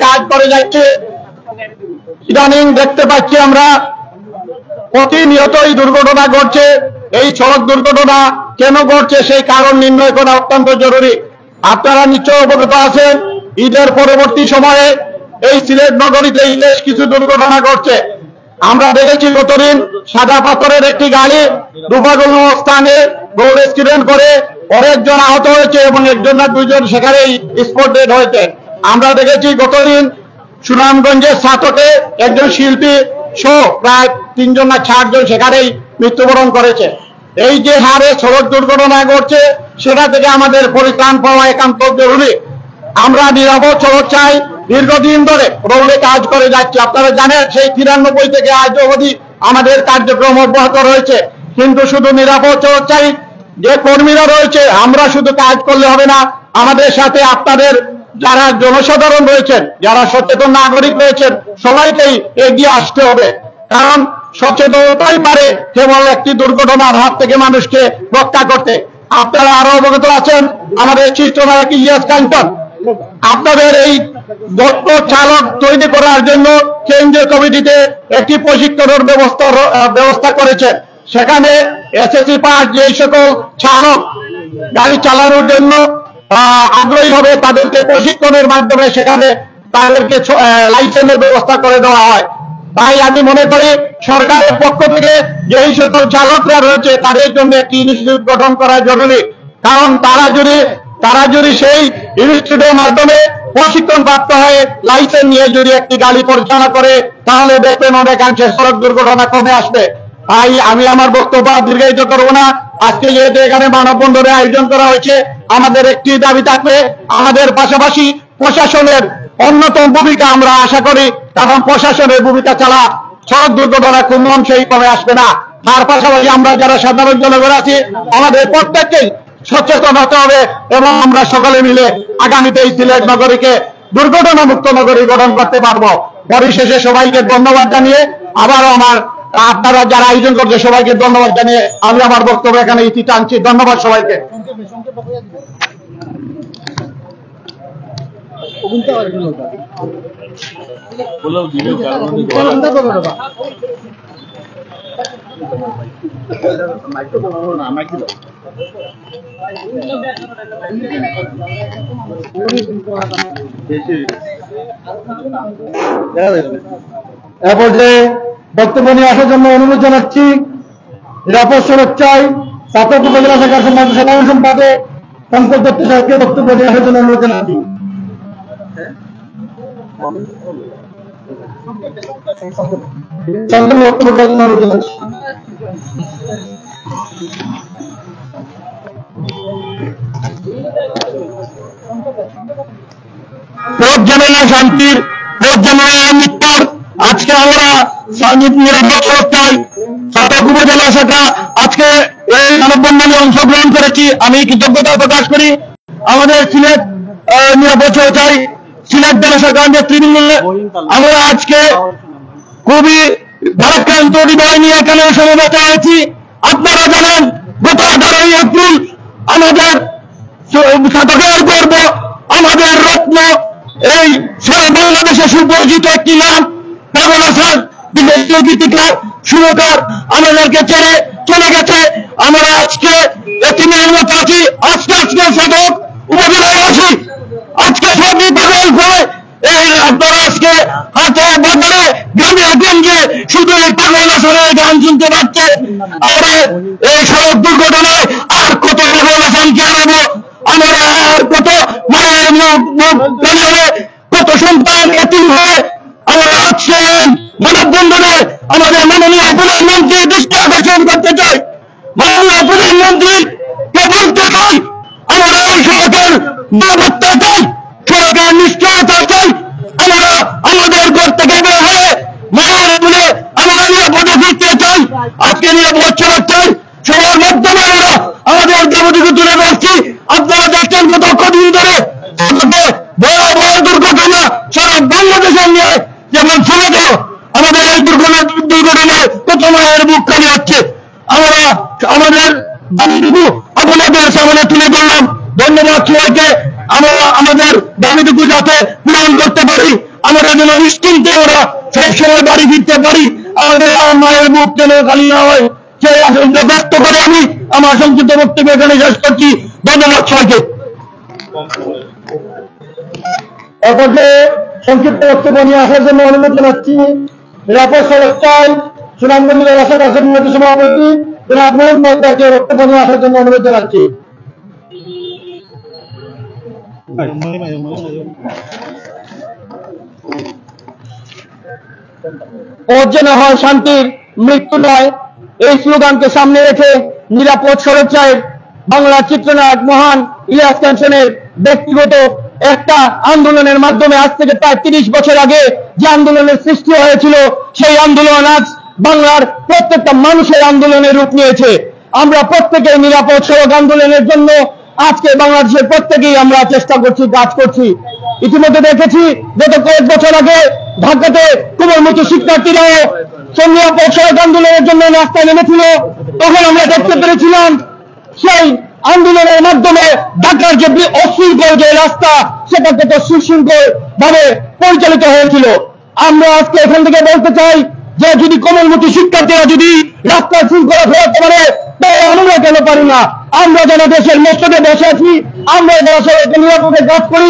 কাজ করে যাচ্ছে। ইদানিং দেখতে পাচ্ছি আমরা প্রতিনিয়তই দুর্ঘটনা ঘটছে। এই সড়ক দুর্ঘটনা কেন ঘটছে সেই কারণ নির্ণয় করা অত্যন্ত জরুরি। আপনারা নিশ্চয় অবগত আছেন, ঈদের পরবর্তী সময়ে এই সিলেট নগরীতে বেশ কিছু দুর্ঘটনা ঘটছে। আমরা দেখেছি গতদিন সাদা পাথরের একটি গাড়ি রূপাগুলো স্থানে রোড অ্যাক্সিডেন্ট করে অনেকজন আহত হয়েছে এবং একজন না দুইজন সেখানেই স্পট ডেড হয়েছে। আমরা দেখেছি গতদিন সুনামগঞ্জের ছাতকে একজন শিল্পী সহ প্রায় 3 জন না 4 জন সেখানেই মৃত্যুবরণ করেছে। এই যে হারে সড়ক দুর্ঘটনা ঘটছে সেটা থেকে আমাদের পরিত্রাণ পাওয়া একান্ত জরুরি। আমরা নিরাপদ সড়ক চাই। দীর্ঘদিন ধরে রোডে কাজ করে যাচ্ছে। আপনারা জানেন সেই 93 থেকে আজ অবধি আমাদের কার্যক্রম অব্যাহত রয়েছে। কিন্তু শুধু নিরাপদ সড়ক চাই। যে কর্মীরা রয়েছে আমরা শুধু কাজ করলে হবে না, আমাদের সাথে আপনাদের যারা জনসাধারণ রয়েছেন, যারা সচেতন নাগরিক রয়েছেন সবাইকেই এগিয়ে আসতে হবে। কারণ সচেতনতাই পারে কেবল একটি দুর্ঘটনার হাত থেকে মানুষকে রক্ষা করতে। আপনারা আরো অবগত আছেন আমাদের চিত্রনায়ক ইলিয়াস কাঞ্চন আপনাদের এই দক্ষ চালক তৈরি করার জন্য কেন্দ্রীয় কমিটিতে একটি প্রশিক্ষণের ব্যবস্থা করেছেন। সেখানে এসএসসি পাস যে সকল চালক গাড়ি চালানোর জন্য আগ্রহী হবে তাদেরকে প্রশিক্ষণের মাধ্যমে সেখানে তাদেরকে লাইসেন্সের ব্যবস্থা করে দেওয়া হয়। তাই আমি মনে করি সরকারের পক্ষ থেকে যেই সকল চালকরা রয়েছে তাদের জন্য একটি ইনস্টিটিউট গঠন করা জরুরি। কারণ তারা যদি সেই ইনস্টিটিউটের মাধ্যমে প্রশিক্ষণ প্রাপ্ত হয়ে লাইসেন্স নিয়ে যদি একটি গাড়ি পরিচালনা করে তাহলে দেখবেন অনেকাংশে সড়ক দুর্ঘটনা কমে আসবে। তাই আমি আমার বক্তব্য দীর্ঘায়িত করব না। আজকে যেহেতু এখানে মানববন্ধনের আয়োজন করা হয়েছে, আমাদের একটি দাবি থাকবে, আমাদের পাশাপাশি প্রশাসনের অন্যতম ভূমিকা আমরা আশা করি। কারণ প্রশাসনের ভূমিকা ছাড়া সড়ক দুর্ঘটনা খুব সেই কমে আসবে না। তার পাশাপাশি আমরা যারা সাধারণ জনগণ আছি আমাদের প্রত্যেককেই সচেতন হতে হবে এবং আমরা সকলে মিলে আগামীতে এই সিলেট নগরীকে দুর্ঘটনা মুক্ত নগরী গঠন করতে পারবো। পরিশেষে সবাইকে ধন্যবাদ জানিয়ে আবারও আপনারা যারা আয়োজন করছে সবাইকে ধন্যবাদ জানিয়ে আমি আমার বক্তব্য এখানে ইতি টানছি। ধন্যবাদ সবাইকে। এ পর্যায়ে বক্তব্য নিয়ে আসার জন্য অনুরোধ জানাচ্ছি নিরাপদ সড়ক চাই ছাতক উপজেলা শাখার সাধারণ সম্পাদক পঙ্কজ দত্ত সাহেবকে বক্তব্য নিয়ে আসার জন্য অনুরোধ জানাচ্ছি। পথ জানালা শান্তির, পথ জানালা মৃত্যুর। আজকে আমরা নিরাপদ সড়ক চাই ছাতক উপজেলা শাখা আজকে এই মানববন্ধনে অংশগ্রহণ করেছি। আমি কৃতজ্ঞতা প্রকাশ করি। আমাদের সিলেট নিরাপদ সড়ক চাই সিলেট জেলা শাখার নেতৃবৃন্দে আমরা আজকে খুবই ভারাক্রান্ত হৃদয় নিয়ে এখানে সমবেত হয়েছি। আপনারা জানেন গত 18 এপ্রিল আমাদের ছাতকের গর্ব, আমাদের রত্ন, এই সারা বাংলাদেশে সুপরিচিত একটি নাম পাগল হাসান গীতিকার সুরকার আমাদেরকে ছেড়ে চলে গেছে। আমরা আজকে একটি মেহনত আছি। আজকে ছাতক উপজেলায় আসি। আজকে সবই পাগল করে এই আপনারা আজকে হাতে বদলে গ্রামে গঞ্জে শুধু এই পাগল হাসানের গান শুনতে পাচ্ছে। আমরা এই সড়ক দুর্ঘটনায় আর কত পাগল হাসানকে আনবো, আমরা আর কত মায়ের কত সন্তান এতিম হয়ে আমরা আজকে মানববন্ধনে আমাদের মাননীয় প্রধানমন্ত্রীর দৃষ্টি আকর্ষণ করতে চাই। মাননীয় প্রধানমন্ত্রীকে বলতে চাই আমরা এই সড়কের নিরাপত্তা চাই, সড়কের নিশ্চয়তা চাই। আমরা আমাদের ঘর থেকে বের হয়ে মায়ের বলে আমরা নিরাপদে ফিরতে চাই। আজকে নিরাপদ সড়ক চাই। সবার মাধ্যমে আমরা আমাদের যাবতীয় তুলে ধরছি। আপনারা দেখছেন গত কদিন ধরে বড় বড় দুর্ঘটনা সারা বাংলাদেশের নিয়ে যেমন ছেড়ে আমাদের এই দুর্ঘটনায় কত মায়ের বুক খালি হচ্ছে। আমরা আমাদের আপনাদের সামনে তুলে ধরলাম। ধন্যবাদ সবাইকে। আমরা আমাদের দাবিটুকু যাতে পূরণ করতে পারি, আমরা যেন নিশ্চিন্তে ওরা সবসময় বাড়ি ফিরতে পারি, আমাদের মায়ের মুখ যেন খালি না হয়, সেই আশঙ্কা ব্যক্ত করে আমি আমার সংক্ষিপ্ত বক্তব্য এখানে শেষ করছি। ধন্যবাদ সবাইকে। অপরকে সংক্ষিপ্ত বক্তব্য নিয়ে আসার জন্য অনুরোধ জানাচ্ছি নিরাপদ সড়ক চাই সুনামগঞ্জ জেলা শাখার সম্মানিত সভাপতি জনাব মোহাম্মদ মজদারকে বক্তব্য নিয়ে আসার জন্য অনুরোধ জানাচ্ছি। পথ যেন হয় শান্তির, মৃত্যু নয়, এই স্লোগানকে সামনে রেখে নিরাপদ সড়ক চাই বাংলার চিত্রনায়ক মহান ইলিয়াস কাঞ্চনের ব্যক্তিগত একটা আন্দোলনের মাধ্যমে আজ থেকে প্রায় 30 বছর আগে যে আন্দোলনের সৃষ্টি হয়েছিল, সেই আন্দোলন আজ বাংলার প্রত্যেকটা মানুষের আন্দোলনের রূপ নিয়েছে। আমরা প্রত্যেকেই নিরাপদ সড়ক আন্দোলনের জন্য আজকে বাংলাদেশের প্রত্যেকেই আমরা চেষ্টা করছি, কাজ করছি। ইতিমধ্যে দেখেছি গত কয়েক বছর আগে ঢাকাতে কোমলমতি শিক্ষার্থীরাও নিরাপদ সড়ক আন্দোলনের জন্য রাস্তায় নেমেছিল। তখন আমরা দেখতে পেরেছিলাম সেই আন্দোলনের মাধ্যমে ঢাকার যে অশৃঙ্খল যে রাস্তা, সেটা কত সুশৃঙ্খল ভাবে পরিচালিত হয়েছিল। আমরা আজকে এখান থেকে বলতে চাই যে যদি কোমলমতি শিক্ষার্থীরা যদি রাস্তায় শৃঙ্খলা ফেরাতে পারে, তাহলে আমরা কেন পারি না? আমরা যারা দেশের মসজিদে বসে আছি, আমরা যারা সবাইকে নিরাপদে কাজ করি,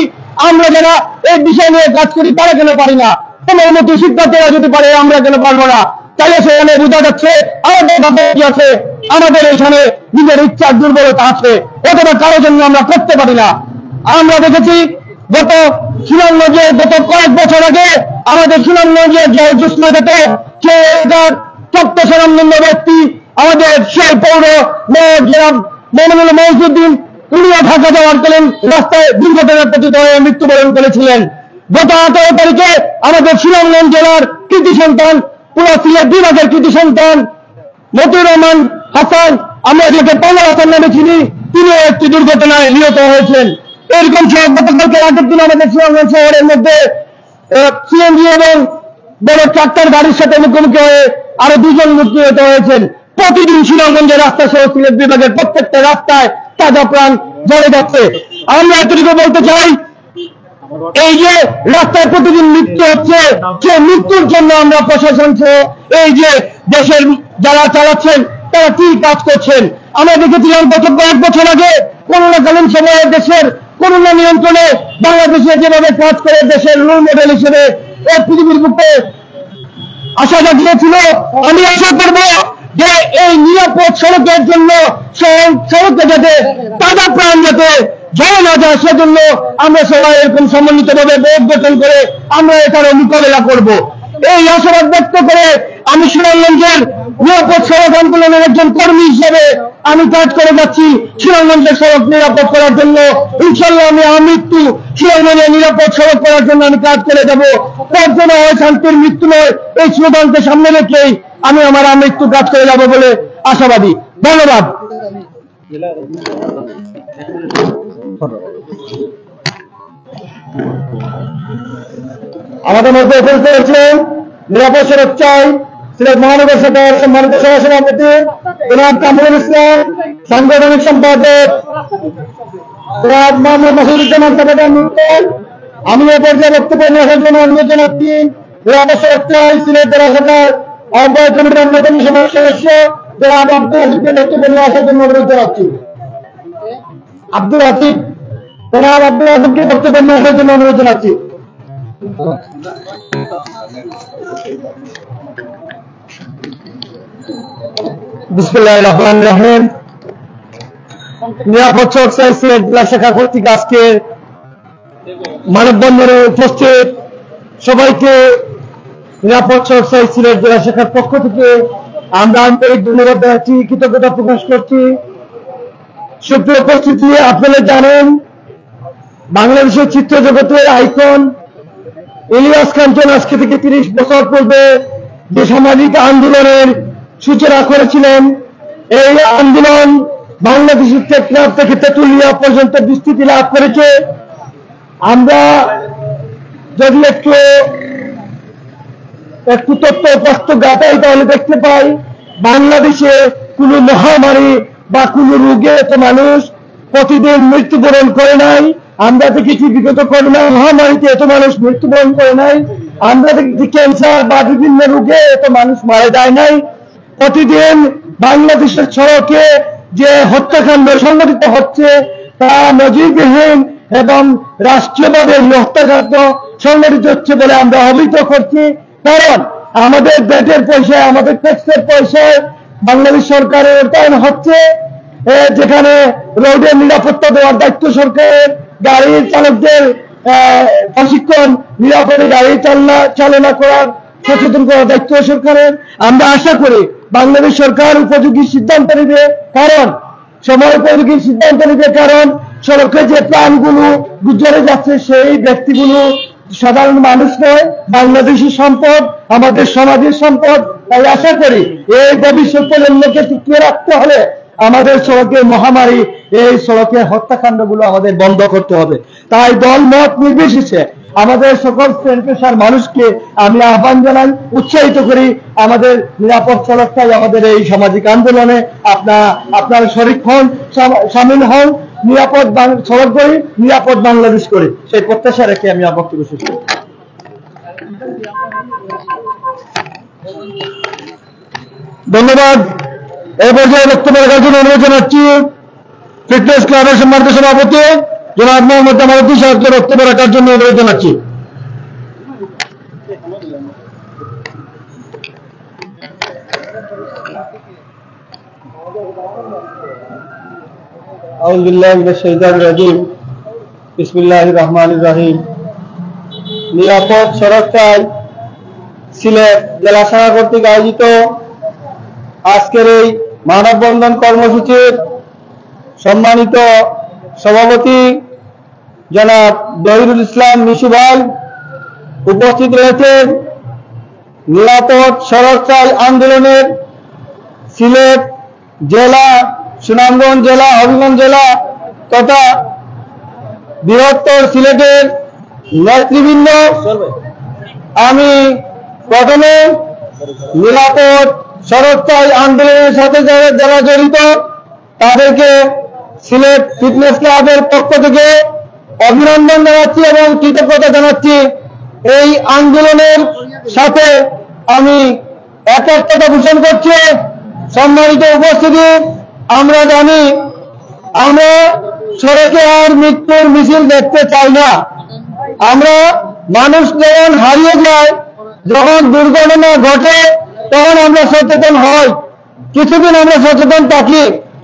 আমরা যারা এই বিষয় নিয়ে কাজ করি, তারা কেন পারি না? কোমলমতি শিক্ষার্থীরা যদি পারে, আমরা কেন পারবো না? তাহলে সেখানে বোঝা যাচ্ছে আমাদের বাধা আছে, আমাদের এখানে নিজের ইচ্ছার দুর্বলতা আছে, অথবা কারো জন্য আমরা করতে পারি না। আমরা দেখেছি গত সুনামগঞ্জে গত কয়েক বছর আগে আমাদের সুনামগঞ্জের যে জুসমাতে সে চক্ত স্বনামধন্য ব্যক্তি আমাদের সেই পৌর মেয়র জনাব মোহাম্মদ মহিউদ্দিন, উনিও ঢাকা যাওয়ার কালীন রাস্তায় দুর্ঘটনায় পতিত হয়ে মৃত্যুবরণ করেছিলেন। গত 18 তারিখে আমাদের সুনামগঞ্জ জেলার কৃতি সন্তান, পুরো সিলেট বিভাগের কৃতি সন্তান মতিউর রহমান হাসান, আমরা যাকে পাওয়া হাসান নামে চিনি, তিনিও একটি দুর্ঘটনায় নিহত হয়েছেন। এরকম গতকালকে আগের দিন আমাদের সুনামগঞ্জ শহরের মধ্যে সিএনজি এবং বড় ট্রাক্টর গাড়ির সাথে মুখোমুখি হয়ে আরো 2 জন নিহত হয়েছেন। প্রতিদিন সুনামগঞ্জের রাস্তা সহ সিলেট বিভাগের প্রত্যেকটা রাস্তায় তাজা প্রাণ জ্বলে যাচ্ছে। আমরা এতটুকু বলতে চাই, এই যে রাস্তায় প্রতিদিন মৃত্যু হচ্ছে, সে মৃত্যুর জন্য আমরা প্রশাসন সহ এই যে দেশের যারা চালাচ্ছেন তারা কি কাজ করছেন? আমরা দেখেছিলাম গত কয়েক বছর আগে করোনাকালীন সময়ে দেশের করোনা নিয়ন্ত্রণে বাংলাদেশে যেভাবে কাজ করে দেশের রোল মডেল হিসেবে পৃথিবীর বুকে আশা জাগিয়েছিল। আমি আশা করব যে এই নিরাপদ সড়কের জন্য সড়কে যাতে তাজা প্রাণ যাতে জয় না যায়, সেজন্য আমরা সবাই এরকম সমন্বিতভাবে বোর্ড গঠন করে আমরা এটার মোকাবেলা করব। এই আশাবাদ ব্যক্ত করে আমি সুনামগঞ্জের নিরাপদ সড়ক আন্দোলনের একজন কর্মী হিসেবে আমি কাজ করে যাচ্ছি সুনামগঞ্জের সড়ক নিরাপদ করার জন্য। ইনশাল্লাহ আমি আমৃত্যু সুনামগঞ্জের নিরাপদ সড়ক করার জন্য আমি কাজ করে যাব। তার জন্য হয় শান্তির মৃত্যু নয়, এই স্লোগানকে সামনে রেখেই আমি আমার আমৃত্যু কাজ করে যাব বলে আশাবাদী। ধন্যবাদ। আমাদের মধ্যে উপস্থিত হয়েছেন নিরাপদ সড়ক চাই সিলেট মহানগর শাখার সম্মানিত সহসভাপতি জনাব কামরুল ইসলাম, সাংগঠনিক সম্পাদক জনাব মোহাম্মদ মাসুদুজ্জামান সাবেদান মুক্তার। আমি এ পর্যায়ে বক্তব্য নিয়ে আসার জন্য অনুরোধ জানাচ্ছি নিরাপদ সড়ক চাই সিলেট জেলা শাখার আহ্বায়ক কমিটির অন্যতম সদস্য জনাব আব্দুল হাসিবকে বক্তব্য নিয়ে আসার জন্য অনুরোধ জানাচ্ছি। আব্দুল হাসিব, জনাব আব্দুল হাসিবকে বক্তব্য নিয়ে আসার জন্য অনুরোধ জানাচ্ছি। বিসমিল্লাহির রহমানির রহিম। নিরাপদ সড়ক চাই সিলেট জেলা শাখা কর্তৃক আজকে মানববন্ধনে উপস্থিত সবাইকে নিরাপদ সড়ক চাই সিলেট জেলা শাখার পক্ষ থেকে আমরা আন্তরিক ধন্যবাদ জানাচ্ছি, কৃতজ্ঞতা প্রকাশ করছি। সুপ্রিয় উপস্থিতি, আপনারা জানেন বাংলাদেশের চিত্র জগতের আইকন ইলিয়াস কাঞ্চন আজকে থেকে 30 বছর পূর্বে যে সামাজিক আন্দোলনের সূচনা করেছিলেন, এই আন্দোলন বাংলাদেশের টেকনাফ থেকে তেঁতুলিয়া পর্যন্ত বিস্তৃতি লাভ করেছে। আমরা যদি একটু তথ্য বাস্তব গাতাই তাহলে দেখতে পাই বাংলাদেশে কোনো মহামারী বা কোনো রোগে তো মানুষ প্রতিদিন মৃত্যুবরণ করে নাই। আমরা দেখেছি বিগত করোনা মহামারীতে এত মানুষ মৃত্যুবরণ করে নাই। আমরা দেখেছি ক্যান্সার বা বিভিন্ন রোগে এত মানুষ মারা যায় নাই। প্রতিদিন বাংলাদেশের সড়কে যে হত্যাকাণ্ড সংঘটিত হচ্ছে তা নজিরবিহীন এবং রাষ্ট্রীয়ভাবে হত্যাকাণ্ড সংঘটিত হচ্ছে বলে আমরা অভিহিত করছি। কারণ আমাদের ব্যাটের পয়সায়, আমাদের ট্যাক্সের পয়সায় বাংলাদেশ সরকারের অর্থায়ন হচ্ছে, যেখানে রোডের নিরাপত্তা দেওয়ার দায়িত্ব সরকারের, গাড়ির চালকদের প্রশিক্ষণ, নিরাপদে গাড়ি চালনা করার সচেতন করার দায়িত্ব সরকারের। আমরা আশা করি বাংলাদেশ সরকার উপযোগী সিদ্ধান্ত নেবে, কারণ সময় উপযোগী সিদ্ধান্ত নেবে, কারণ সড়কে যে প্রাণগুলো গুজরে যাচ্ছে সেই ব্যক্তিগুলো সাধারণ মানুষ নয়, বাংলাদেশি সম্পদ, আমাদের সমাজের সম্পদ। তাই আশা করি এই ভবিষ্যৎ প্রজন্মকে টিকিয়ে রাখতে হলে আমাদের সড়কের মহামারী, এই সড়কের হত্যাকাণ্ডগুলো আমাদের বন্ধ করতে হবে। তাই দল মত নির্বিশেষে আমাদের সকল শ্রেণী পেশার মানুষকে আমি আহ্বান জানাই, উৎসাহিত করি আমাদের নিরাপদ সড়ক চাই, আমাদের এই সামাজিক আন্দোলনে আপনার শরিক হন, সামিল হন, নিরাপদ সড়ক করি, নিরাপদ বাংলাদেশ করি, সেই প্রত্যাশা রেখে আমি আমার বক্তব্য শেষ করি। ধন্যবাদ। এই পর্যায়ে বক্তব্য রাখার জন্য অনুরোধ জানাচ্ছি ফিটনেস ক্লাবের সম্মানিত সভাপতি জনাব মোহাম্মদ জামালউদ্দিন সাহেবকে বক্তব্য রাখার জন্য অনুরোধ জানাচ্ছি। আউযু বিল্লাহি মিনাশ শাইতানির রাজিম। বিসমিল্লাহির রহমানির রহিম। নিরাপদ সড়ক চাই সিলেট জেলা শাখা কর্তৃক আয়োজিত আজকের এই মানববন্ধন কর্মসূচির সম্মানিত সভাপতি জনাব জহিরুল ইসলাম মিশু ভাই উপস্থিত রয়েছেন। নিরাপদ সড়ক চাই আন্দোলনের সিলেট জেলা, সুনামগঞ্জ জেলা, হবিগঞ্জ জেলা তথা বৃহত্তর সিলেটের নেতৃবৃন্দ, আমি প্রথমে নিরাপদ সড়ক চাই আন্দোলনের সাথে যারা জড়িত তাদেরকে সিলেট ফিটনেস ক্লাবের পক্ষ থেকে অভিনন্দন জানাচ্ছি এবং কৃতজ্ঞতা জানাচ্ছি। এই আন্দোলনের সাথে আমি একত্রতা পোষণ করছি। সম্মানিত উপস্থিতি, আমরা জানি আমরা সড়কে আর মৃত্যুর মিছিল দেখতে চাই না। আমরা মানুষ যখন হারিয়ে যায়, যখন দুর্ঘটনা ঘটে, তখন আমরা সচেতন হই, কিছুদিন আমরা সচেতন থাকি,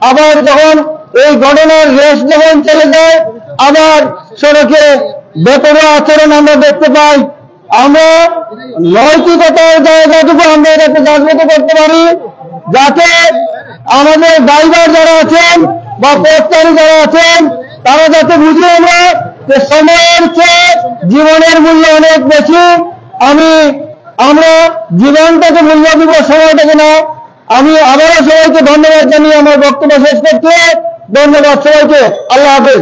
আবার যখন এই ঘটনার রেশ যখন চলে যায়, আবার সড়কে বেপরোয়া আচরণ আমরা দেখতে পাই। আমরা নৈতিকতার জায়গাটুকু আমরা এটাকে জাগ্রত করতে পারি, যাতে আমাদের ড্রাইভার যারা আছেন বা পথচারী যারা আছেন তারা যাতে বুঝে আমরা যে সময়ের চেয়ে জীবনের মূল্য অনেক বেশি। আমরা জীবনটাকে মূল্য দিব, সময়টাকে না। আমি আবারও সবাইকে ধন্যবাদ জানিয়ে আমার বক্তব্য শেষ করছি। ধন্যবাদ সবাইকে, আল্লাহ হাফেজ।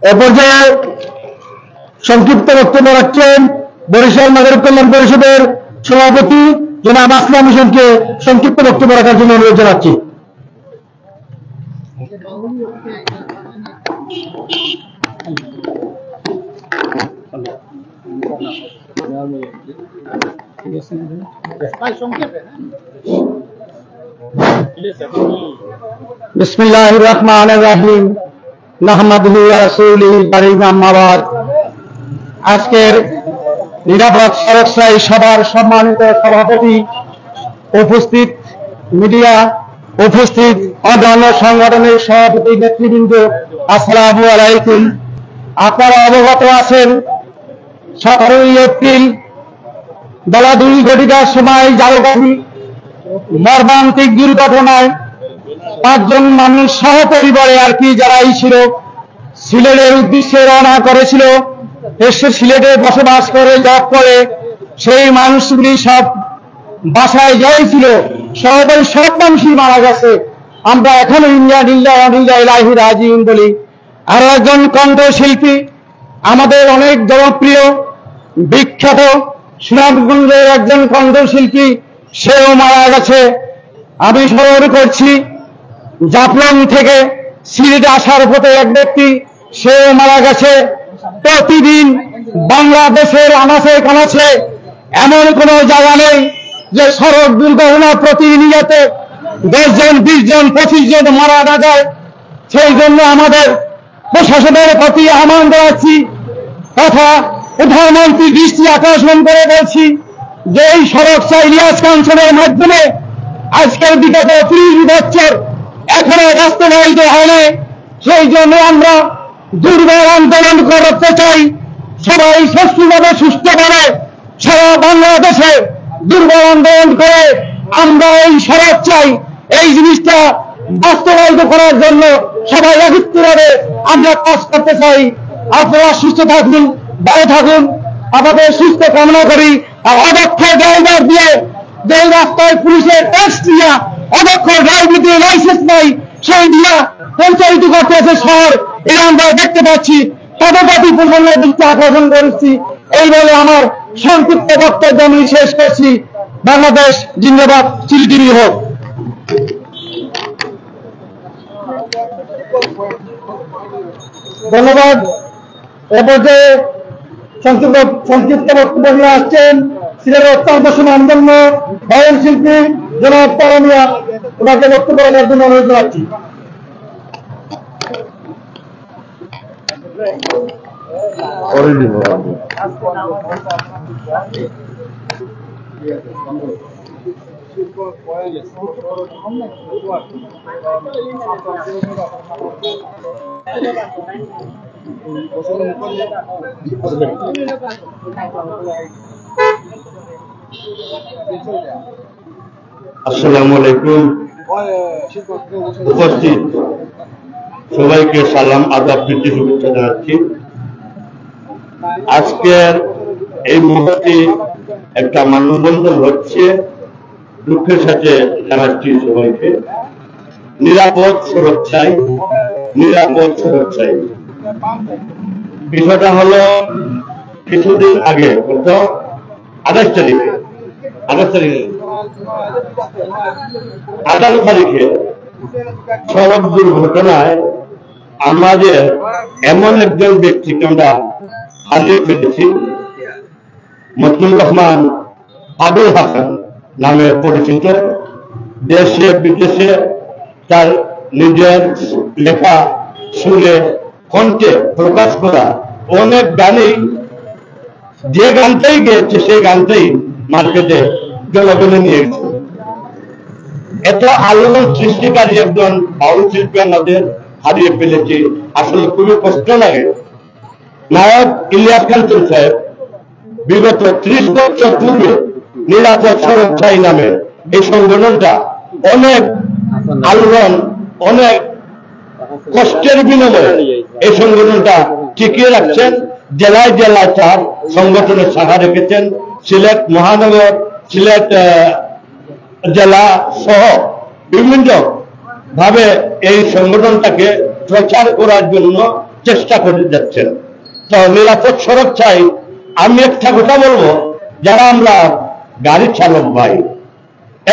এ পর্যায়ে সংক্ষিপ্ত বক্তব্য রাখছেন বরিশাল নাগরিক কল্যাণ পরিষদের সভাপতি জনাব আসলাম হোসেনকে সংক্ষিপ্ত বক্তব্য রাখার জন্য অনুরোধ জানাচ্ছি। বিসমিল্লাহির রহমানির রহিম। নাহমাদুহু ওয়া রাসূলিহি কারীম, আম্মা বাদ। আজকের নিরাপদ সড়ক চাই সভার সম্মানিত সভাপতি, উপস্থিত মিডিয়া, উপস্থিত অন্যান্য সংগঠনের সভাপতি নেতৃবৃন্দ, আসসালামু আলাইকুম। আপনারা অবগত আছেন 17 এপ্রিল বেলা 2 ঘটিকার সময় জালগাছি মর্মান্তিক দুর্ঘটনায় 5 জন মানুষ সহপরিবারে যারাই ছিল সিলেটের উদ্দেশ্যে রওনা করেছিল, এসে সিলেটে বসবাস করে জব করে, সেই মানুষগুলি সব বাসায় যাইছিল, সব মানুষই মারা গেছে। আমরা এখনো ইন্না লিল্লাহি ওয়া ইন্না ইলাইহি রাজিউন বলি। আরো একজন কণ্ঠশিল্পী, আমাদের অনেক জনপ্রিয় বিখ্যাত সুনামগঞ্জের একজন কণ্ঠশিল্পী, সেও মারা গেছে। আমি স্মরণ করছি জাফলং থেকে সিলেটে আসার পথে এক ব্যক্তি সে মারা গেছে। প্রতিদিন বাংলাদেশের আনাচে কানাচে এমন কোন জায়গা নেই যে সড়ক দুর্ঘটনা প্রতিনিয়ত 10 জন 20 জন 25 জন মারা না যায়। সেই জন্য আমাদের প্রশাসনের প্রতি আহ্বান জানাচ্ছি তথা প্রধানমন্ত্রী দৃষ্টি আকর্ষণ করে বলছি যে এই সড়ক ইলিয়াস কাঞ্চনের মাধ্যমে আজকের বিগত 30 বছর এখনো বাস্তবায়িত হয়নি। সেই জন্য আমরা দুর্বার আন্দোলন করতে চাই। সবাই সুষ্ঠুভাবে সুস্থভাবে সারা বাংলাদেশে দুর্বার আন্দোলন করে আমরা এই সড়ক চাই। এই জিনিসটা বাস্তবায়িত করার জন্য সবাই একত্রিতভাবে আমরা কাজ করতে চাই। আপনারা সুস্থ থাকুন, ভালো থাকুন, আমাদের সুস্থ কামনা করি। আর অদক্ষ ড্রাইভার দিয়ে যে রাস্তায় পুলিশের ট্যাক্স দিয়া অদক্ষ ড্রাইভার দিয়ে লাইসেন্স নাই সেই দিয়া পরিচালিত করতে আছে শহর, এটা আমরা দেখতে পাচ্ছি। তাদের প্রতি প্রশাসনের দৃষ্টি আকর্ষণ করেছি। এই বলে আমার সংক্ষিপ্ত বক্তব্য আমি শেষ করছি। বাংলাদেশ জিন্দাবাদ, চিরদিনই হোক। ধন্যবাদ। এরপর যে সংক্ষিপ্ত বক্তব্য নিয়ে আসছেন সিলেটের অত্যন্ত সুনামধন্য গায়ন শিল্পী জনাব পালামিয়া, ওনাকে বক্তব্য দেওয়ার জন্য অনুরোধ জানাচ্ছি। আসসালামু আলাইকুম। উপস্থিত সবাইকে সালাম, আদাব, প্রীতি, শুভেচ্ছা জানাচ্ছি। আজকের এই মুহূর্তে একটা মানববন্ধন হচ্ছে, দুঃখের সাথে জানাচ্ছি সবাইকে নিরাপদ সড়ক চাই, নিরাপদ সড়ক চাই। বিষয়টা হলো কিছুদিন আগে, গত 28 তারিখে সড়ক দুর্ঘটনায় আমাদের এমন একজন ব্যক্তিকে আমরা হারিয়ে ফেলেছি, মতিউর রহমান আবুল হাসান নামে পরিচিত। দেশে বিদেশে তার নিজের লেখা সুরে কণ্ঠে প্রকাশ করা অনেক গানই, যে গানটাই গেয়েছে সেই গানটাই মার্কেটে জনগণে নিয়ে গেছে। এত আলোড়ন সৃষ্টিকারী একজন বাউল শিল্পী আমাদের হারিয়ে ফেলেছি, আসলে খুবই কষ্ট লাগে। নায়ক ইলিয়াস কাঞ্চন সাহেব বিগত 30 বছর পূর্বে নিরাপদ সড়ক চাই নামে এই সংগঠনটা অনেক আলোড়ন, অনেক কষ্টের বিনিময়ে এই সংগঠনটা টিকিয়ে রাখছেন। জেলায় জেলায় তার সংগঠনের শাখা রেখেছেন। সিলেট মহানগর, সিলেট জেলা সহ বিভিন্ন ভাবে এই সংগঠনটাকে প্রচার করার জন্য চেষ্টা করে যাচ্ছেন। তো নিরাপদ সড়ক চাই। আমি একটা কথা বলবো, যারা আমরা গাড়ি চালক ভাই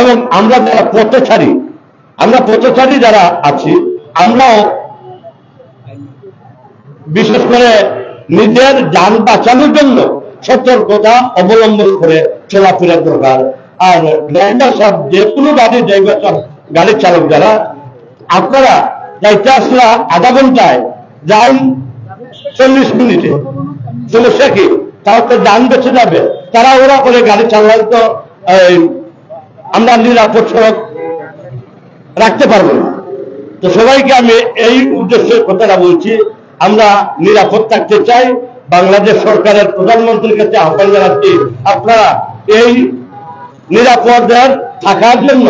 এবং আমরা যারা পথচারী যারা আছি, আমরাও বিশেষ করে নিজের যান বাঁচানোর জন্য সতর্কতা অবলম্বন করে চলাফেরা দরকার। আর ড্রাইভার সব যে কোনো গাড়ির চালক যারা, আপনারা যাইতে আসলা আধা ঘন্টায় যান 40 মিনিটে, সমস্যা কি? তাও তো যান বেঁচে যাবে। তারা ওরা করে গাড়ি চালালে তো আমরা নিরাপদ সড়ক রাখতে পারবো না। তো সবাইকে আমি এই উদ্দেশ্যে কথাটা বলছি, আমরা নিরাপদ থাকতে চাই। বাংলাদেশ সরকারের প্রধানমন্ত্রীর কাছে আহ্বান জানাচ্ছি, আপনারা এই নিরাপদের থাকার জন্য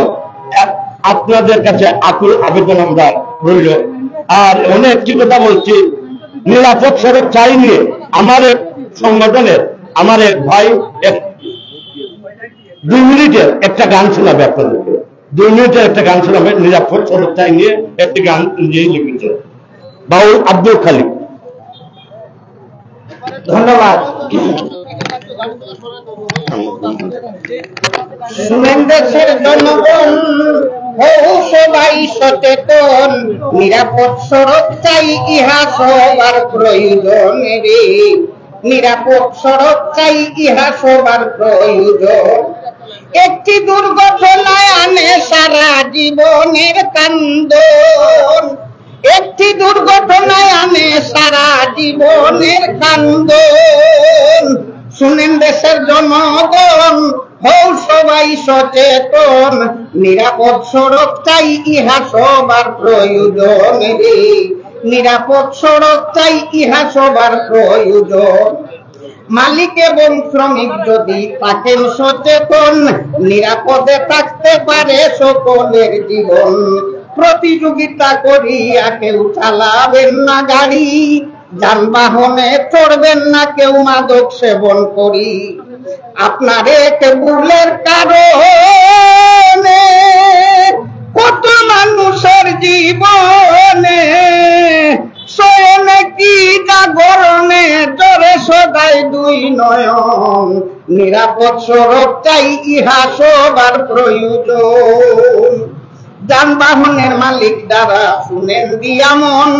আপনাদের কাছে আকুল আবেদন আমরা রইল। আর অনেক একটি কথা বলছি, নিরাপদ সড়ক চাই নিয়ে আমার এক সংগঠনের আমার এক ভাই 2 মিনিটের একটা গান শোনাবে আপনাদেরকে। 2 মিনিটের একটা গান শোনাবে নিরাপদ সড়ক চাই নিয়ে, একটি গান নিজেই লিখেছে বাউল আব্দুল খালিক। ধন্যবাদ। শুনেন দেশের জনগণ সবাই সচেতন, নিরাপদ সড়ক চাই, ইহা সবার প্রয়োজন রে। নিরাপদ সড়ক চাই, ইহা সবার প্রয়োজন। একটি দুর্ঘটনায় আনে সারা জীবনের কান্দন, একটি দুর্ঘটনায় আনে সারা জীবনের কান্দন। শুনেন দেশের জনগণ, হও সবাই সচেতন, নিরাপদ সড়ক চাই, ইহা সবার প্রয়োজন রে। নিরাপদ সড়ক চাই, ইহা সবার প্রয়োজন। মালিক এবং শ্রমিক যদি থাকেন সচেতন, নিরাপদে থাকতে পারে সকলের জীবন। প্রতিযোগিতা করিয়া কেউ চালাবেন না গাড়ি, যানবাহনে চড়বেন না কেউ মাদক সেবন করি। আপনার এক ভুলের কারণে কত মানুষের জীবনে, শয়নে কি জাগরণে জ্বরে সদাই দুই নয়ন। নিরাপদ সড়ক চাই, ইহা সবার প্রয়োজন। যানবাহনের মালিক দ্বারা শুনেন দিয়ামন,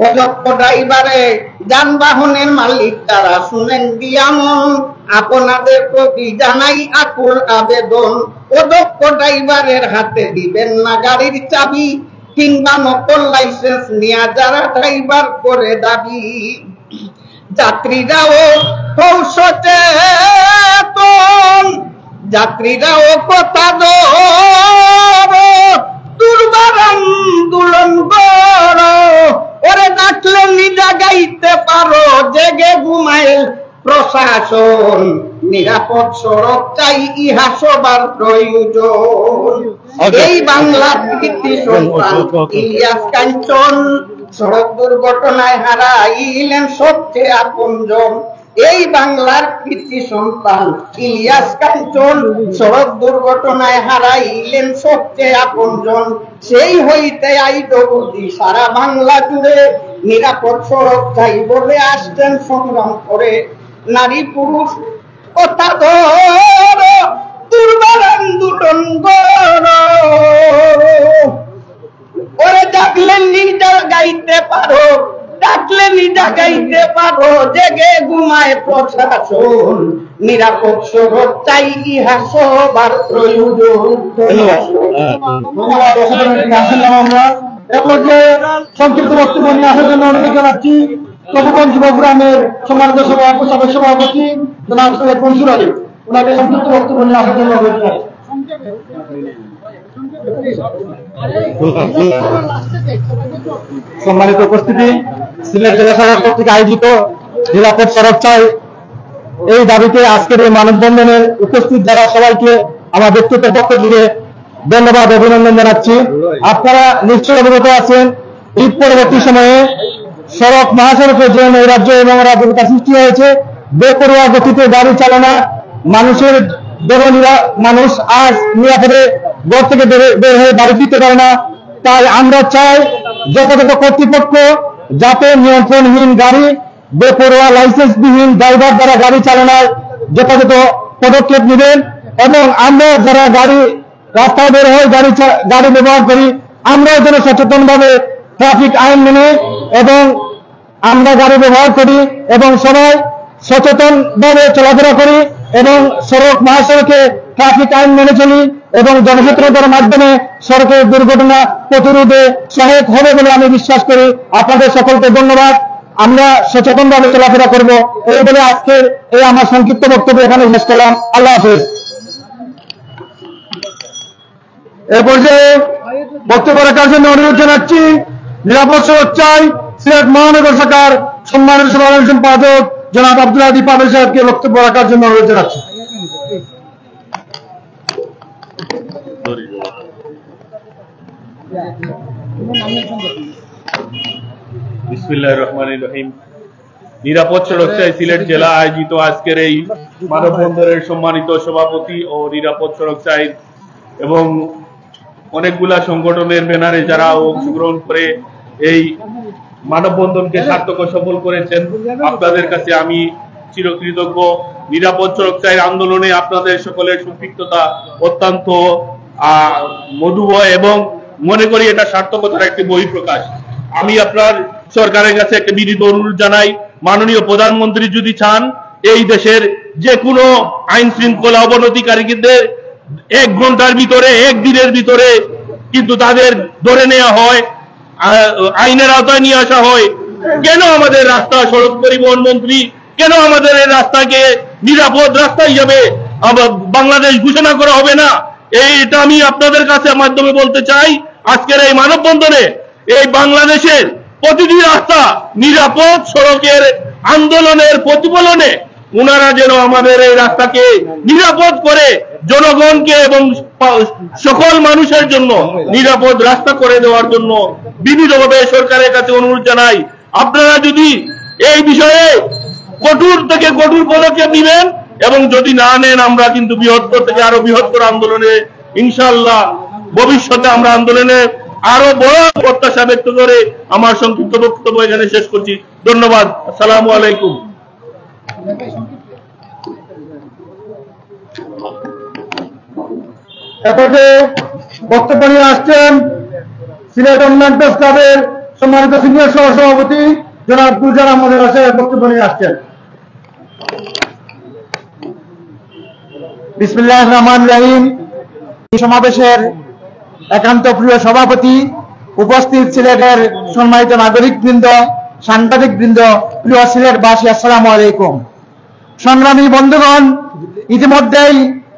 অযোগ্য ড্রাইভারে যানবাহনের মালিক দ্বারা শুনেন দিয়ামন। আপনাদের প্রতি জানাই আকুল আবেদন, অযোগ্য ড্রাইভারের হাতে দিবেন না গাড়ির চাবি, কিংবা নকল লাইসেন্স নিয়ে যারা ড্রাইভার করে দাবি। যাত্রীরাও হও সচেতন, যাত্রীরাও কথা ধরো, দুর্বার আন্দোলন করো। ওরে ডাকলে নিজা গাইতে পারো, জেগে ঘুমায় প্রশাসন। নিরাপদ সড়ক চাই, ইহা সবার প্রয়োজন। এই বাংলার কৃতি সন্তান ইলিয়াস কাঞ্চন, সড়ক দুর্ঘটনায় হারাইলেন সবচেয়ে আপনজন। এই বাংলার কৃতি সন্তান ইলিয়াস কাঞ্চন, সড়ক দুর্ঘটনায় হারাইলেন সবচেয়ে আপনজন। সেই হইতে আইড বুঝি সারা বাংলা জুড়ে, নিরাপদ সড়ক চাই বলে আসছেন সংগ্রাম করে। নারী পুরুষ কথা ধরো, দুর্বার আন্দোলন করো। ওরে ডাকলে নিজা গাইতে পারো, ডাকলে নিজা গাইতে পারো, জেগে ঘুমায় প্রশাসন। নিরাপদ সড়ক চাই, ইহা সবার প্রয়োজন। আমরা এরপর যে সংক্ষিপ্ত বক্তব্য নিয়ে আসার জন্য অনুরোধ জানাচ্ছি তপগঞ্জ যুবগ্রামের সম্মানিত সভাপতি জনাব সৈয়দ মনসুর আলী, ওনাকে সংক্ষিপ্ত বক্তব্য নিয়ে আসার জন্য অনুরোধ জানাচ্ছি। সম্মানিত উপস্থিতি, সিলেট জেলা শাখা কর্তৃক আয়োজিত নিরাপদ সড়ক চাই এই দাবিতে আজকের এই মানববন্ধনের উপস্থিত যারা সবাইকে আমার ব্যক্তিগত পক্ষ থেকে ধন্যবাদ অভিনন্দন জানাচ্ছি। আপনারা নিশ্চয় অবগত আছেন, ঈদ পরবর্তী সময়ে সড়ক মহাসড়কের জন্য এই রাজ্য এবং রাজ্যটা সৃষ্টি হয়েছে। বেপরোয়া গতিতে গাড়ি চালানো, মানুষের মানুষ আজ নিরাপদে ঘর থেকে বের হয়ে বাড়ি ফিরতে পারে না। তাই আমরা চাই যথাযথ কর্তৃপক্ষ যাতে নিয়ন্ত্রণহীন গাড়ি, বেপরোয়া লাইসেন্সবিহীন ড্রাইভার দ্বারা গাড়ি চালানোর যথাযথ পদক্ষেপ নেবেন, এবং আমরা যারা রাস্তায় বের হয়ে গাড়ি ব্যবহার করি, আমরাও যেন সচেতনভাবে ট্রাফিক আইন মেনে এবং আমরা গাড়ি ব্যবহার করি এবং সবাই সচেতনভাবে চলাফেরা করি এবং সড়ক মহাসড়কে ট্রাফিক আইন মেনে চলি এবং জনসচেতনতার মাধ্যমে সড়কের দুর্ঘটনা প্রতিরোধে সহায়ক হবে বলে আমি বিশ্বাস করি। আপনাদের সকলকে ধন্যবাদ। আমরা সচেতনভাবে চলাফেরা করব এই বলে আজকের এই আমার সংক্ষিপ্ত বক্তব্য এখানে শেষ করলাম। আল্লাহ হাফেজ। এই পর্যায়ে বক্তব্য রাখার জন্য অনুরোধ জানাচ্ছি নিরাপদ সড়ক চাই সিলেট মহানগর শাখার সম্মানিত সাধারণ সম্পাদক জনাব আব্দুল হাদী পাবেল সাহেবকে বক্তব্য রাখার জন্য অনুরোধ জানাচ্ছি। বিসমিল্লাহির রহমানির রহিম। নিরাপদ সড়ক চাই সিলেট জেলা আয়োজিত আজকের এই মানববন্ধনের সম্মানিত সভাপতি ও নিরাপদ সড়ক চাই এবং অনেকগুলা সংগঠনের ব্যানারে যারা অংশগ্রহণ করে এই মানববন্ধনকে সার্থক ও সফল করেছেন, আপনাদের কাছে আমি চিরকৃতজ্ঞ। নিরাপদ সড়ক চাই আন্দোলনে আপনাদের সকলের সম্পৃক্ততা অত্যন্ত মধুময় এবং মনে করি এটা সার্থকতার একটি বহিঃপ্রকাশ। আমি আপনার সরকারের কাছে একটা বিনীত অনুরোধ জানাই, মাননীয় প্রধানমন্ত্রী যদি চান এই দেশের যে কোনো আইন শৃঙ্খলা অবনতিকারীদের 1 ঘন্টার ভিতরে 1 দিনের ভিতরে কিন্তু তাদের ধরে নেওয়া হয়, আইনের আওতায় নিয়ে আসা হয়। কেন আমাদের রাস্তা সড়ক পরিবহন মন্ত্রী কেন আমাদের এই রাস্তাকে নিরাপদ রাস্তা হিসাবে বাংলাদেশ ঘোষণা করা হবে না? এটা আমি আপনাদের কাছে মাধ্যমে বলতে চাই। আজকের এই মানববন্ধনে এই বাংলাদেশের প্রতিটি রাস্তা নিরাপদ সড়কের আন্দোলনের প্রতিফলনে ওনারা যেন আমাদের এই রাস্তাকে নিরাপদ করে জনগণকে এবং সকল মানুষের জন্য নিরাপদ রাস্তা করে দেওয়ার জন্য বিনীতভাবে সরকারের কাছে অনুরোধ জানাই। আপনারা যদি এই বিষয়ে কঠোর থেকে কঠোর পদক্ষেপ নেবেন এবং যদি না নেন আমরা কিন্তু বৃহত্তর থেকে আরো বৃহত্তর আন্দোলনে ইনশাআল্লাহ ভবিষ্যতে আমরা আন্দোলনে আরো বড় প্রত্যাশা ব্যক্ত করে আমার সংক্ষিপ্ত বক্তব্য এখানে শেষ করছি। ধন্যবাদ। আসসালামু আলাইকুম। এরপরে বক্তব্য নিয়ে আসছেন সিলেট উন্নয়ন প্রেস ক্লাবের সম্মানিত সিনিয়র সহ সভাপতি জনাব গুলজার আহমদের কাছে বক্তব্য নিয়ে আসছেন। বিসমিল্লাহির রহমানির রহিম। সমাবেশের একান্ত প্রিয় সভাপতি, উপস্থিত সিলেটের সম্মানিত নাগরিকবৃন্দ, সাংবাদিকবৃন্দ, প্রিয় সিলেটবাসী, আসসালামু আলাইকুম। সংগ্রামী বন্ধুগণ, ইতিমধ্যেই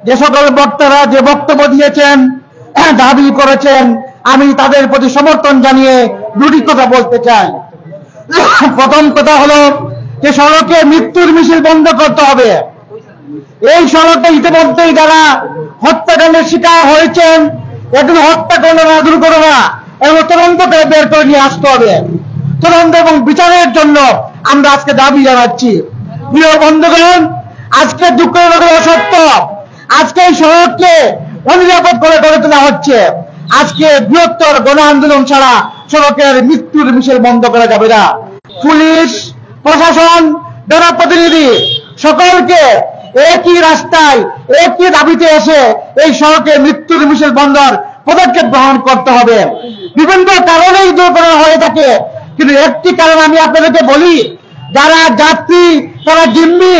যে সকল বক্তারা যে বক্তব্য দিয়েছেন, দাবি করেছেন, আমি তাদের প্রতি সমর্থন জানিয়ে দুটি কথা বলতে চাই। প্রথম কথা হলো যে সড়কে মৃত্যুর মিছিল বন্ধ করতে হবে। এই সড়কে ইতিমধ্যেই যারা হত্যাকাণ্ডের শিকার হয়েছেন, এখন হত্যাকাণ্ড না, দুর্ঘটনা এবং তদন্ত করে বের করে নিয়ে আসতে হবে। তদন্ত এবং বিচারের জন্য আমরা আজকে দাবি জানাচ্ছি। প্রিয় বন্ধুগণ, আজকে দুঃখের সত্য, আজকে এই সড়ককে অনিরাপদ করে গড়ে তোলা হচ্ছে। আজকে বৃহত্তর গণ আন্দোলন ছাড়া সড়কের মৃত্যুর মিছিল বন্ধ করা যাবে না। পুলিশ, প্রশাসন, জনপ্রতিনিধি সকলকে একই রাস্তায় একই দাবিতে এসে এই সড়কে মৃত্যুর মিছিল বন্ধর পদক্ষেপ গ্রহণ করতে হবে। বিভিন্ন কারণেই দুর্ঘটনা হয়ে থাকে, কিন্তু একটি কারণ আমি আপনাদেরকে বলি, যারা যাত্রী, তারা জিম্মি,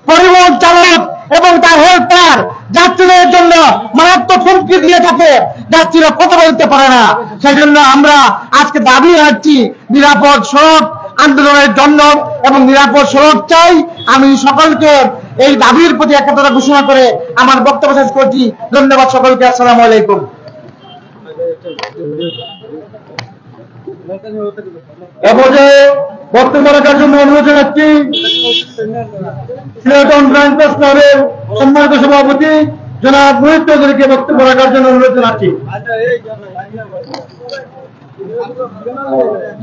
পরিবহন চালক এবং তার হেল্পার যাত্রীদের জন্য মারাত্মক হুমকি দিয়ে থাকে, যাত্রীরা কথা বলতে পারে না। সেই জন্য আমরা আজকে দাবি রাখছি নিরাপদ সড়ক আন্দোলনের জন্য এবং নিরাপদ সড়ক চাই। আমি সকলকে এই দাবির প্রতি একাত্মতা ঘোষণা করে আমার বক্তব্য শেষ করছি। ধন্যবাদ সকলকে। আসসালামু আলাইকুম। এরপরে বক্তব্য রাখার জন্য অনুরোধ জানাচ্ছি সিলেট উন্নয়ন প্রেস ক্লাবের সম্মানিত সভাপতি জনাব মুহিত চৌধুরীকে বক্তব্য রাখার জন্য অনুরোধ জানাচ্ছি।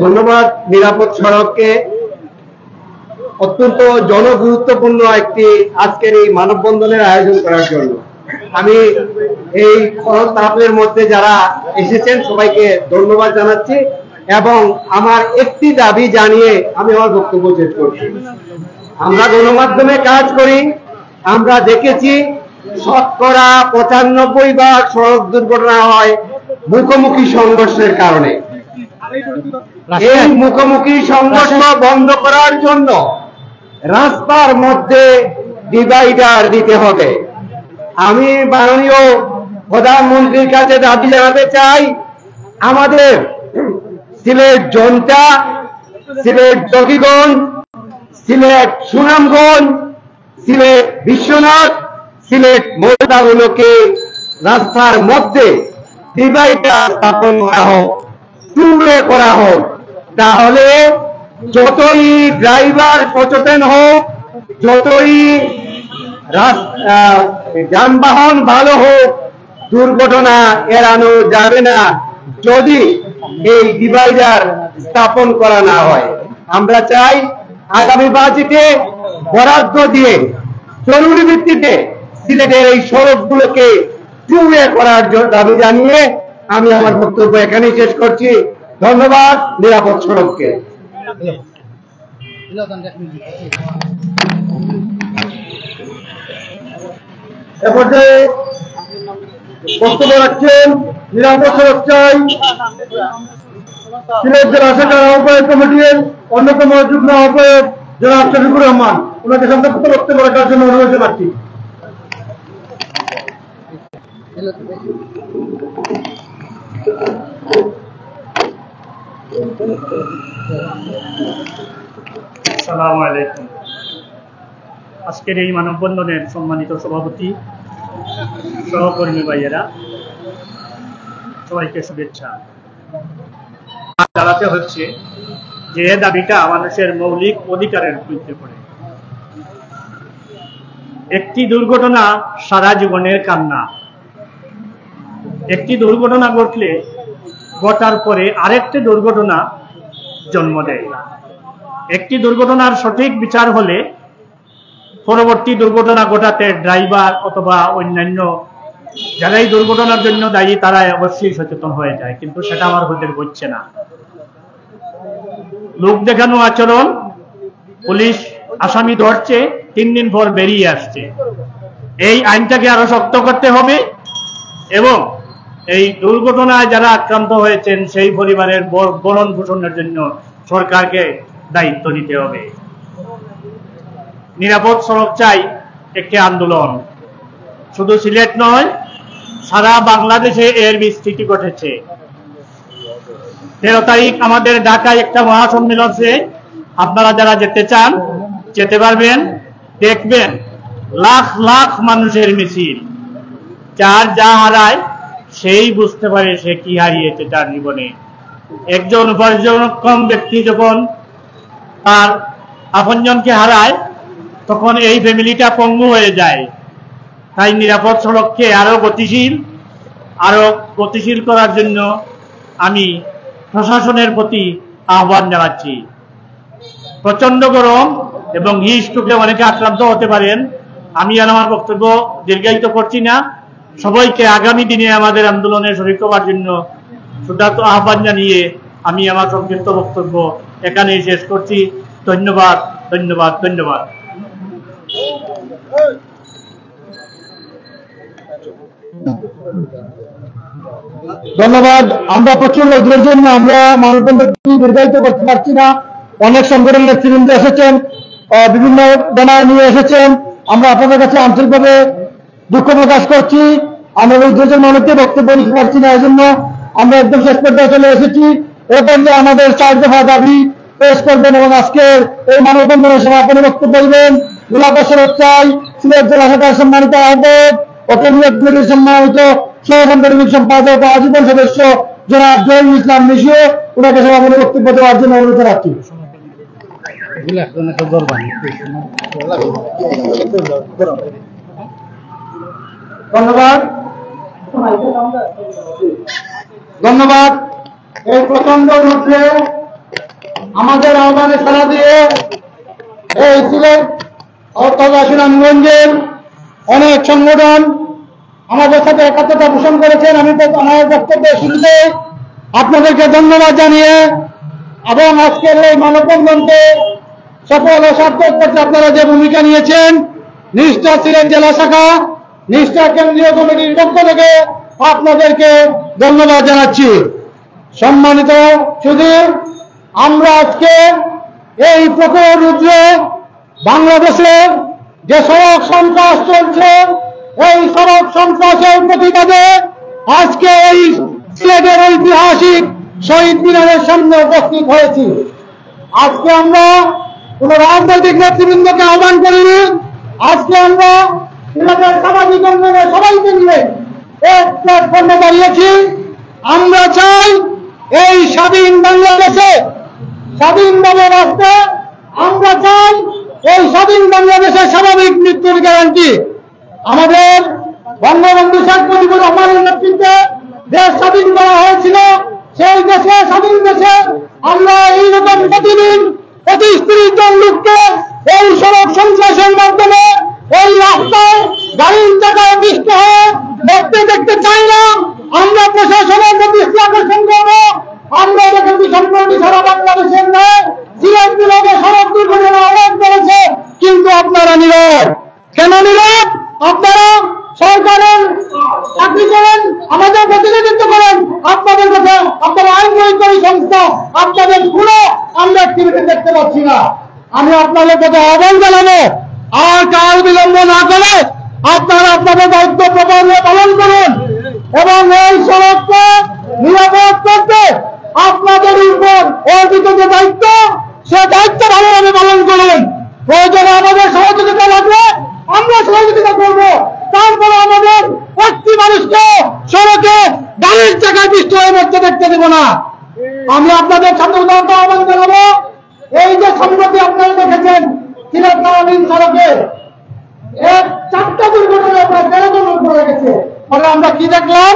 ধন্যবাদ। নিরাপদ সড়ককে অত্যন্ত জনগুরুত্বপূর্ণ একটি আজকের এই মানববন্ধনের আয়োজন করার জন্য আমি এই খরচ তাপের মধ্যে যারা এসেছেন সবাইকে ধন্যবাদ জানাচ্ছি এবং আমার একটি দাবি জানিয়ে আমি আমার বক্তব্য শেষ করছি। আমরা গণমাধ্যমে কাজ করি, আমরা দেখেছি 95% সড়ক দুর্ঘটনা হয় মুখোমুখি সংঘর্ষের কারণে। এই মুখোমুখি সংঘর্ষ বন্ধ করার জন্য রাস্তার মধ্যে ডিভাইডার দিতে হবে। আমি মাননীয় প্রধানমন্ত্রীর কাছে দাবি জানাতে চাই, আমাদের সিলেট জনতা, সিলেট জকিগঞ্জ, সিলেট সুনামগঞ্জ, সিলেট বিশ্বনাথ, সিলেট মৌজাগুলোকে রাস্তার মধ্যে ডিভাইডার স্থাপন করা হোক, টুকরে করা হোক। তাহলে যতই ড্রাইভার সচেতন হোক, যতই যানবাহন ভালো হোক, দুর্ঘটনা এড়ানো যাবে না যদি এই ডিভাইডার স্থাপন করা না হয়। আমরা চাই আগামী বাজেটে বরাদ্দ দিয়ে জরুরি ভিত্তিতে সিলেটের এই সড়কগুলোকে টুকরে করার দাবি জানিয়ে আমি আমার বক্তব্য এখানেই শেষ করছি। ধন্যবাদ। নিরাপদ সড়ককে। এরপরে বক্তব্য রাখছেন নিরাপদ সড়ক চাই সিলেট জেলা শাখার আহ্বায়ক কমিটির অন্যতম যুগ্ম আহ্বায়ক জনাব শফিকুর রহমান, ওনাকে সংক্ষিপ্ত বক্তব্য রাখার জন্য অনুরোধ জানাচ্ছি। আসসালামু আলাইকুম। আজকের এই মানববন্ধনের সম্মানিত সভাপতি, সহকর্মী ভাইয়েরা, সবাইকে শুভেচ্ছা জানাতে হচ্ছে যে দাবিটা মানুষের মৌলিক অধিকারের ভিত্তিতে পড়ে। একটি দুর্ঘটনা সারা জীবনের কান্না। একটি দুর্ঘটনা ঘটলে ঘটার পরে আরেকটি দুর্ঘটনা জন্ম দেয়। একটি দুর্ঘটনার সঠিক বিচার হলে পরবর্তী দুর্ঘটনা ঘটাতে ড্রাইভার অথবা অন্যান্য যারাই দুর্ঘটনার জন্য দায়ী তারা অবশ্যই সচেতন হয়ে যায়, কিন্তু সেটা আমার হতে হচ্ছে না। লোক দেখানো আচরণ, পুলিশ আসামি ধরছে, 3 দিন পর বেরিয়ে আসছে। এই আইনটাকে আরো শক্ত করতে হবে এবং এই দুর্ঘটনায় যারা আক্রান্ত হয়েছেন সেই পরিবারের ভরণ পোষণের জন্য সরকারকে দায়িত্ব নিতে হবে। নিরাপদ সড়ক চাই একটি আন্দোলন, শুধু সিলেট নয়, সারা বাংলাদেশে এর বিস্তৃতি ঘটেছে। 13 তারিখ আমাদের ঢাকায় একটা মহাসম্মেলন আছে, আপনারা যারা যেতে চান যেতে পারবেন। দেখবেন লাখ লাখ মানুষের মিছিল। যার যা হারায় সেই বুঝতে পারে সে কি হারিয়েছে তার জীবনে। একজন উপার্জনক্ষম ব্যক্তি যখন তার আপনজনকে হারায় তখন এই ফ্যামিলিটা পঙ্গু হয়ে যায়। তাই নিরাপদ সড়ককে আরো গতিশীল করার জন্য আমি প্রশাসনের প্রতি আহ্বান জানাচ্ছি। প্রচন্ড গরম এবং হিটস্ট্রোকে অনেকে আক্রান্ত হতে পারেন। আমি আর আমার বক্তব্য দীর্ঘায়িত করছি না। সবাইকে আগামী দিনে আমাদের আন্দোলনে শরীক হওয়ার জন্য সুদাত আহ্বান জানিয়ে আমি আমার সংক্ষিপ্ত বক্তব্য এখানেই শেষ করছি। ধন্যবাদ, ধন্যবাদ, ধন্যবাদ। ধন্যবাদ। আমরা প্রচুর লোকদের জন্য আমরা মানববন্ধনটি দীর্ঘায়িত করতে পারছি না। অনেক সংগঠনের নেতৃবৃন্দ এসেছেন, বিভিন্ন ব্যানার নিয়ে এসেছেন। আমরা আপনাদের কাছে আন্তরিকভাবে দুঃখ প্রকাশ করছি। আমরা ওই দুজন মানুষকে বক্তব্য দিতে পারছি না, এই জন্য আমরা একদম শেষ পর্যায়ে চলে এসেছি। এরপর যে আমাদের 4 দফা দাবি পেশ করবেন এবং আজকের এই মানববন্ধনের সমাপনী বক্তব্য দেবেন নিরাপদ সড়ক চাই সিলেট জেলা শাখার সম্মানিত আহ্বায়ক ও কেন্দ্রীয় কমিটির সম্মানিত সহসাংগঠনিক সম্পাদক ও আজীবন সদস্য জনাব জহিরুল ইসলাম নিশিও, ওনাকে সমাপনী বক্তব্য দেওয়ার জন্য অনুরোধ রাখছি। ধন্যবাদ, ধন্যবাদ। এই প্রচন্ড রুদ্রে আমাদের আহ্বানে সাড়া দিয়ে এই সিলেট অর্থাৎ সুনামগঞ্জের অনেক সংগঠন আমাদের সাথে একাত্মতা পোষণ করেছেন। আমি আমার বক্তব্যের শুরুতে আপনাদেরকে ধন্যবাদ জানিয়ে এবং আজকের এই মানববন্ধনকে সফল ও সার্থক করতে আপনারা যে ভূমিকা নিয়েছেন, নিষ্ঠা সিলেট জেলা শাখা, নিষ্ঠা কেন্দ্রীয় কমিটির পক্ষ থেকে আপনাদেরকে ধন্যবাদ জানাচ্ছি। সম্মানিত সুধীর, আমরা আজকে এই প্রখর রুদ্রে বাংলাদেশের যে সড়ক সন্ত্রাস চলছে, এই সড়ক সন্ত্রাসের প্রতিবাদে আজকে এই সিলেটের ঐতিহাসিক শহীদ মিনারের সামনে উপস্থিত হয়েছি। আজকে আমরা কোন রাজনৈতিক নেতৃবৃন্দকে আহ্বান করিনি। আজকে আমরা সিলেটের সামাজিক অঙ্গনের সবাইকে নিয়ে এক প্ল্যাটফর্মে দাঁড়িয়েছি। আমরা চাই এই স্বাধীন বাংলাদেশে স্বাধীনভাবে বাঁচতে, আমরা চাই এই স্বাধীন বাংলাদেশের স্বাভাবিক মৃত্যুর গ্যারান্টি। আমাদের বঙ্গবন্ধু শেখ মুজিবুর রহমানের নেতৃত্বে দেশ স্বাধীন করা হয়েছিল। সেই দেশে, স্বাধীন দেশে আমরা এইরকম প্রতিদিন 25-30 জন লোককে এই সড়ক সন্ত্রাসের মাধ্যমে এই রাস্তায় গাড়ির চাকায় পিষ্ট হয়ে দেখতে চাই না। আমরা প্রশাসনের প্রতি আকর্ষণ করব। আমরা দেখেছি সম্প্রতি সারা বাংলাদেশের নয়, সিলেট বিভাগে সড়ক দুর্ঘটনা অনেক বেড়েছে, কিন্তু আপনারা নীরব। কেন নীরব? আপনারা সরকারের চাকরি করেন, আমাদের প্রতিনিধিত্ব করেন, আপনাদের কাছে আপনারা আইন প্রয়োগকারী সংস্থা, আপনাদের কোনো আমরা অ্যাক্টিভিটি দেখতে পাচ্ছি না। আমি আপনাদের কাছে আহ্বান জানাবো, আর কাল বিলম্ব না করে আপনারা আপনাদের দায়িত্ব প্রপারলি পালন করুন এবং এই সড়ককে নিরাপদ করতে আপনাদের উপর অর্পিত যে দায়িত্ব, সে দায়িত্ব ভালোভাবে পালন করুন। প্রয়োজনে আমাদের সহযোগিতা লাগবে, আমরা সহযোগিতা করব। তারপরে আমাদের প্রতি মানুষকে সড়কে গাড়ির চাকায় পিষ্ট হয়ে মরতে দেখতে দেব না। আমি আপনাদের ছাত্র জনতা আহ্বান জানাবো, এই যে সম্প্রতি আপনারা দেখেছেন সিলেট নওয়াবিন সড়কে 4টা দুর্ঘটনায় প্রায় 13 জন লোক মারা গেছে। ফলে আমরা কি দেখলাম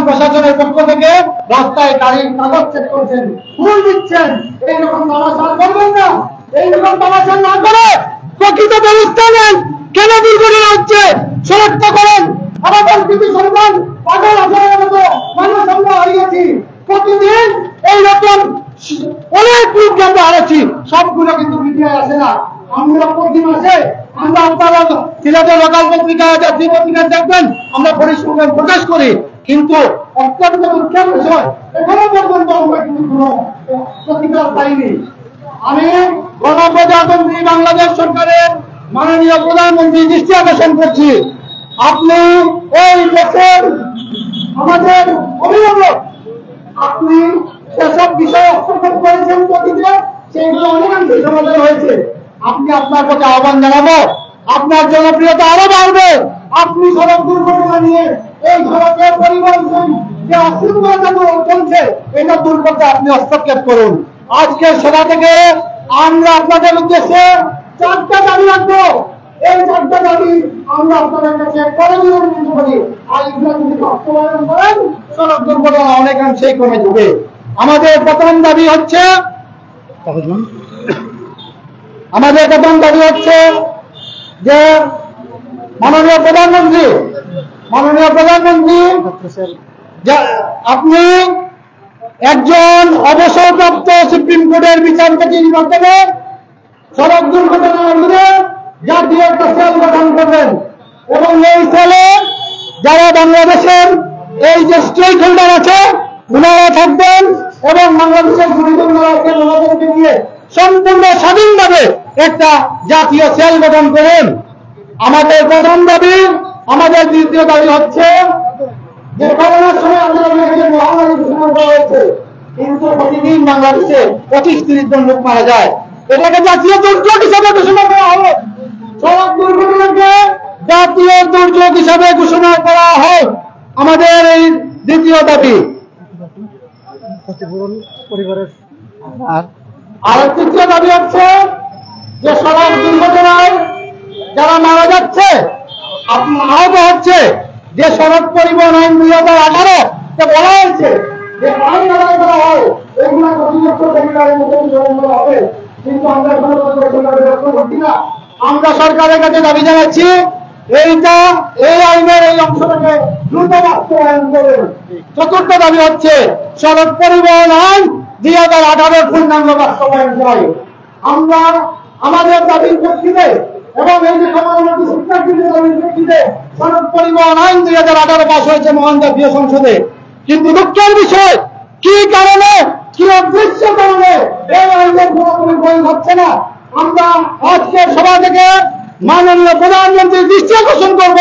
প্রশাসনের পক্ষ থেকে রাস্তায় গাড়ির কাগজ চেক করছেন, ফুল দিচ্ছেন। এইরকম তামাশা করবেন না, এইরকম তামাশা না করে প্রকৃত ব্যবস্থা নেন। কেন দুর্ঘটনা হচ্ছে শনাক্ত করেন। আমাদের কিছু সন্তান পাগল আচরণের মতো মানুষ আমরা হারিয়েছি। প্রতিদিন এইরকম অনেক লোক আমরা হারাচ্ছি, সবগুলো কিন্তু মিডিয়ায় আসে না। আমরা প্রতি মাসে আমরা আপনারা সিলেটের লোকাল পত্রিকা, জাতীয় পত্রিকা দেখবেন, আমরা পরিসংখ্যান প্রকাশ করি, কিন্তু অত্যন্ত দুঃখের বিষয় এখনো পর্যন্ত আমরা কিন্তু কোনো প্রতিকার পাইনি। আমি গণপ্রজাতন্ত্রী বাংলাদেশ সরকারের মাননীয় প্রধানমন্ত্রী দৃষ্টি আকর্ষণ করছি, আপনি এই দেশের আমাদের অভিভাবক, আপনি সেসব বিষয়ে হস্তক্ষেপ করেছেন অতীতে, সেইগুলো অনেকাংশে সমাধান হয়েছে। আপনি আপনার কাছে আহ্বান জানাবো, আপনার জনপ্রিয়তা আরো বাড়বে। আপনি সড়ক দুর্ঘটনা নিয়ে এই সড়কের পরিবহন যে অশৃঙ্খলতা চলছে, এটা দূর করতে আপনি হস্তক্ষেপ করুন। আজকের সভা থেকে আমরা আপনাদের উদ্দেশ্যে 4টা দাবি রাখবো। এই 4টা দাবি আমরা আপনাদের কাছে করণীয় করি, আর এগুলো যদি বাস্তবায়ন করেন সড়ক দুর্ঘটনা অনেকাংশেই কমে যাবে। আমাদের প্রথম দাবি হচ্ছে যে মাননীয় প্রধানমন্ত্রী আপনি একজন অবসরপ্রাপ্ত সুপ্রিম কোর্টের বিচারপতি নির্বাচনে সড়ক দুর্ঘটনার বিরুদ্ধে জাতীয় একটা সেল গঠন করবেন এবং এই সেলে যারা বাংলাদেশের এই যে স্টেক হোল্ডার আছে ওনারা থাকবেন এবং বাংলাদেশের গুরুজনকে নিয়ে সম্পূর্ণ স্বাধীনভাবে একটা জাতীয় সেল গঠন করেন। আমাদের প্রথম দাবি। আমাদের দ্বিতীয় দাবি হচ্ছে যে করোনার সময় আমাদের মহামারী ঘোষণা করা হয়েছে, কিন্তু প্রতিদিন বাংলাদেশে 25-30 জন লোক মারা যায়। এটাকে জাতীয় দুর্যোগ হিসাবে ঘোষণা করা হবে। সড়ক দুর্ঘটনাকে জাতীয় দুর্যোগ হিসাবে ঘোষণা করা হয় আমাদের এই দ্বিতীয় দাবি। আর তৃতীয় দাবি হচ্ছে যে সড়ক দুর্ঘটনায় যারা মারা যাচ্ছে, আহত হচ্ছে, যে সড়ক পরিবহন আইন 2018 বলা হয়েছে যে আইন আদায় করা হয়, এগুলো হবে, কিন্তু আমরা করছি না। আমরা সরকারের কাছে দাবি জানাচ্ছি এই আইনের এই অংশটাকে দ্রুত বাস্তবায়ন করুন। চতুর্থ দাবি হচ্ছে সড়ক পরিবহন আইন 2018 পূর্ণাঙ্গ বাস্তবায়ন চাই। আমরা আমাদের দাবির প্রেক্ষিতে এবং এই যে সমাজমুখী শিক্ষার্থীদের দাবির প্রেক্ষিতে সড়ক পরিবহন আইন 2018 পাস হয়েছে মহান জাতীয় সংসদে, কিন্তু দুঃখের বিষয় কি কারণে, কি অদৃশ্য কারণে এই আইনের কোনো প্রয়োগ হচ্ছে না। আমরা আজকের সভা থেকে মাননীয় প্রধানমন্ত্রীর দৃষ্টি আকর্ষণ করব,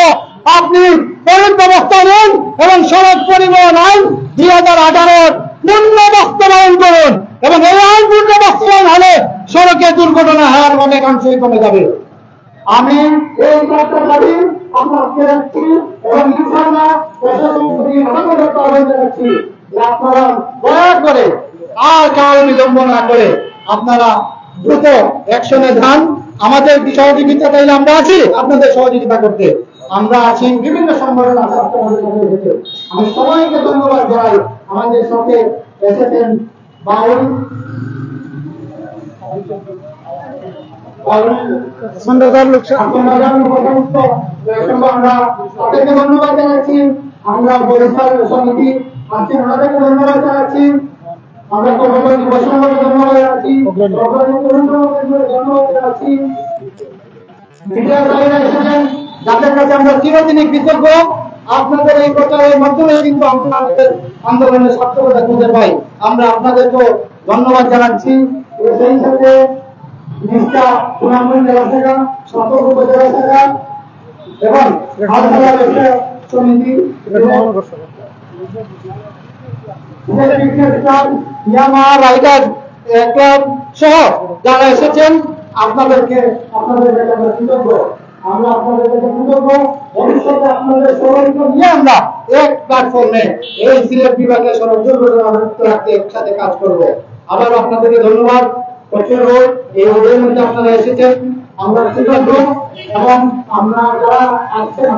আপনি ত্বরিত ব্যবস্থা নেন এবং সড়ক পরিবহন আইন 2018 পূর্ণ বাস্তবায়ন করুন এবং এই আইন পূর্ণ বাস্তবায়ন হলে সড়কে দুর্ঘটনা হার অনেকাংশেই কমে যাবে। আমি এই দাবি আপনাকে রাখছি এবং আপনারা দয়া করে আর কাল বিলম্ব না করে আপনারা দ্রুত অ্যাকশনে যান। আমাদের সহযোগিতা চাইলে আমরা আছি আপনাদের সহযোগিতা করতে, আমরা আছি বিভিন্ন সংগঠন আছে। আমি সবাইকে ধন্যবাদ জানাই আমাদের সাথে এসেছেন। বাউল আমরা তাদেরকে ধন্যবাদ জানাচ্ছি। আমরা বরিশাল সমিতি আছি, ওনাদেরকে ধন্যবাদ জানাচ্ছি। আমরা ধন্যবাদ জানাচ্ছি। মিডিয়ার বাইরে এসেছেন, যাদের কাছে আমরা চিরদিনই কৃতজ্ঞ। আপনাদের এই প্রচারের মাধ্যমে কিন্তু আমরা আমাদের আন্দোলনের সার্থকতা খুঁজে পাই। আমরা আপনাদেরকে ধন্যবাদ জানাচ্ছি। সেই সাথে নিষ্ঠা সুনামগঞ্জ জেলা শাখা, সতর্ক উপজেলা শাখা এবং হালখালা ব্যবসা সমিতি ইয়ামা রাইডার ক্লাব সহ যারা এসেছেন, আপনাদেরকে আপনাদের কাছে আমরা কৃতজ্ঞ। আমরা আপনাদের কাছে কৃতজ্ঞ। ভবিষ্যতে আপনাদের সবাইকে নিয়ে আমরা এক প্ল্যাটফর্মে এই সিলেট বিভাগের সড়ক দুর্ঘটনা মুক্ত রাখতে একসাথে কাজ করব। আবার আপনাদেরকে ধন্যবাদ। এই ওদের মধ্যে আপনারা এসেছেন, আমরা কৃতজ্ঞ। এবং আমরা যারা আসছেন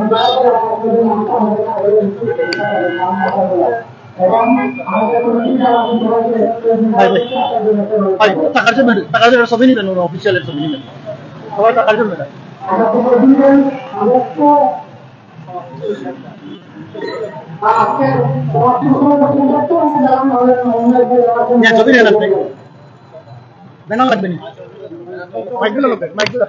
এবং টাকার জন্য ছবি নিবেন, অফিসিয়ালের ছবি নিবেন, সবাই টাকার জন্য ছবি নেন আপনি, ব্যানার লাগবে না, মাইকগুলো লাগবে, মাইকগুলো